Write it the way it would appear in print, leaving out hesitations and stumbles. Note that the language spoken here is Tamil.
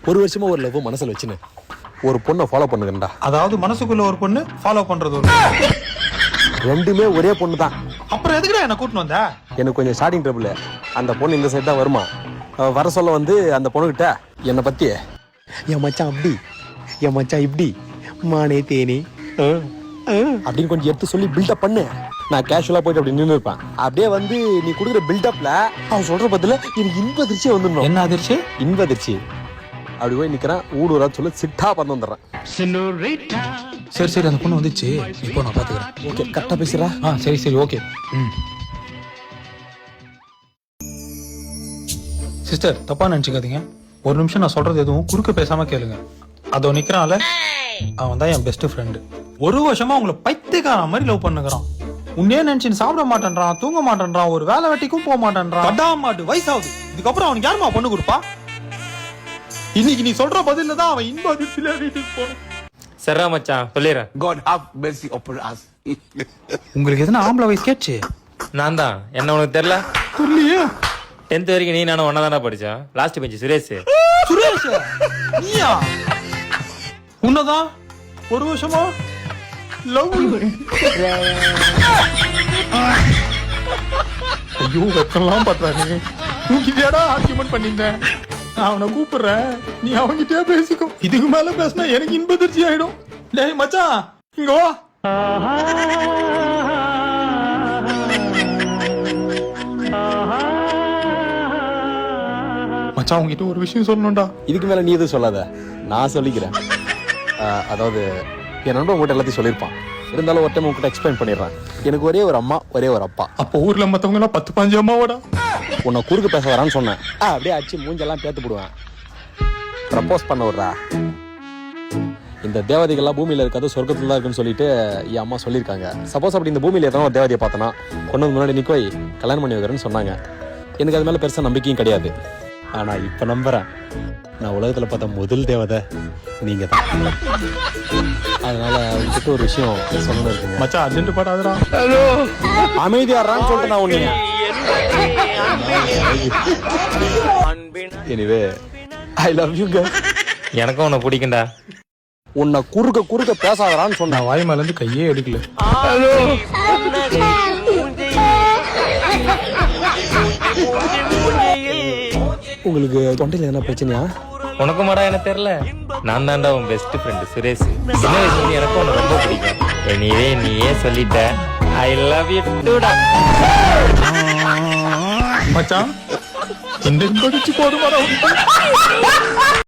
ஒரு வருஷமா ஒரு லவ் மனசுல வச்சுன்னு ஒரு பொண்ணை ஃபாலோ பண்ணுங்கடா. அதாவது மனசுக்குள்ள ஒரு பொண்ணு ஃபாலோ பண்றது ஒரு ரெண்டுமே ஒரே பொண்ணு தான். அப்புறம் எதுக்குடா என்ன கூட்டிட்டு வந்த? எனக்கு கொஞ்சம் ஸ்டார்டிங் ட்ரபிள். அந்த பொண்ணு இந்த சைடு தான் வருமா. வர சொல்ல வந்து அந்த பொண்ணுகிட்ட என்னை பத்தி என் மச்சான் அப்படி என் மச்சான் இப்படி மானே தேனே அப்படின்னு கொஞ்சம் எடுத்து சொல்லி பில்டப் பண்ணு. நான் கேஷுவலா போயிட்டு அப்படி நின்று இருப்பேன். அப்படியே வந்து நீ கொடுக்குற பில்டப்ல அவன் சொல்ற பதில எனக்கு இன்ப அதிர்ச்சியே வந்துடணும். என்ன அதிர்ச்சி? இன்ப அதிர்ச்சி. அப்படி போய் நிக்கிறேன். ஊடுறா சொல்ல சிட்டா பண்ண வந்துடுறேன். சரி சரி, அந்த பொண்ணு வந்துச்சு, இப்போ நான் பாத்துக்கிறேன். ஓகே, கரெக்டா பேசுறா. சரி சரி, ஓகே. சிஸ்டர், தப்பா நினைச்சுக்காதீங்க. ஒரு நிமிஷம் நான் சொல்றது எதுவும் குறுக்க பேசாம கேளுங்க. அதோ நிக்கிறான்ல, அவன் தான் என் பெஸ்ட் ஃப்ரெண்டு. ஒரு வருஷமா உங்களை பைத்தியக்கார மாதிரி லவ் பண்ணுகிறான். உன்னே நினைச்சு சாப்பிட மாட்டேன்றான், தூங்க மாட்டேன்றான், ஒரு வேலை வெட்டிக்கும் போக மாட்டேன்றான். கடாமாட்டு வயசாகுது. இதுக்கப்புறம் அவனுக்கு யாருமா பொண்ணு கொடுப்பா? இன்னைக்கு நீ சொல்ற பதில தான் அவன் இன்ப அதிர்ச்சியில வீட்டுக்கு போனான். சரிடா மச்சான், சொல்லிடுறேன். God have mercy upon us. உங்களுக்கு எதுனா ஆம்பளை வயசு கேட்சி? நான் தான். என்ன உனக்கு தெரியல? சொல்லியே. 10th வரைக்கும் நீ நானும் ஒன்னா தானே படிச்சேன். Last bench Suresh. சுரேஷ் நீயா? உன்னதான் ஒரு வருஷமா லவ். ஐயோ, வெக்கலாம் பண்றானே. உன்கிட்டடா ஆர்கியூமெண்ட் பண்ணிட்டேன். நான் அவனை கூப்பிடுறேன், நீ அவன்கிட்டயே பேசிக்கோ. இதுக்கு மேல பேசினா எனக்கு இன்ப அதிர்ச்சி ஆயிடும். டேய் மச்சான், இங்க வா. மச்சான், உங்ககிட்ட ஒரு விஷயம் சொல்லணும்டா. இதுக்கு மேல நீ எதுவும் சொல்லாத, நான் சொல்லிக்கிறேன். அதாவது என் நண்பன் உங்ககிட்ட எல்லாத்தையும் சொல்லியிருப்பான். இருந்தாலும் ஒரு டைம் உங்ககிட்ட எக்ஸ்பிளைன் பண்ணிடுறேன். எனக்கு ஒரே ஒரு அம்மா, ஒரே ஒரு அப்பா. அப்போ ஊர்ல மத்தவங்க எல்லாம் 10-15 அம்மாவோட உன்னை குறுக்கு பேச வரான்னு சொன்னேன். அப்படியே அடிச்சு மூஞ்செல்லாம் பேத்து போடுவேன். ப்ரப்போஸ் பண்ண விடுறா. இந்த தேவதைகள்லாம் பூமியில இருக்காது, சொர்க்கத்துல தான் இருக்குன்னு சொல்லிட்டு என் அம்மா சொல்லியிருக்காங்க. சப்போஸ் அப்படி இந்த பூமியில எத்தனை ஒரு தேவதையை பார்த்தனா கொண்டு முன்னாடி நிக்க போய் கல்யாணம் பண்ணி வைக்கிறேன்னு சொன்னாங்க. எனக்கு அது மேல பெருசா நம்பிக்கையும் கிடையாது. ஆனா இப்ப நம்புறேன். நான் உலகத்துல பார்த்த முதல் தேவதை நீங்க தான். அதனால உங்ககிட்ட ஒரு விஷயம் சொல்லணும் இருக்குங்க. மச்சான், அர்ஜென்ட் படாதடா. அமைதியாடுறான்னு சொல்லிட்டு நான் ஒண்ணு. Anyway, I love you girl. எனக்கும் உன்னை பிடிக்கும்டா. உன்னை குறுக்க பேசாதடான்னு சொன்ன. நான் வாய் மேல இருந்து கையே எடுக்கல. உங்களுக்கு தொண்டையில என்ன பிரச்சனையா? உனக்கு மாடா எனக்கு தெரியல. நான் தான்டா உன் பெஸ்ட் ஃப்ரெண்டு சுரேஷ். சின்ன வயசுல எனக்கும் உன்னை ரொம்ப பிடிக்கும். நீயே சொல்லிட்ட. ஐ லவ் யூ டூடா. மச்சான், இந்த படிச்சு போதுமாடா.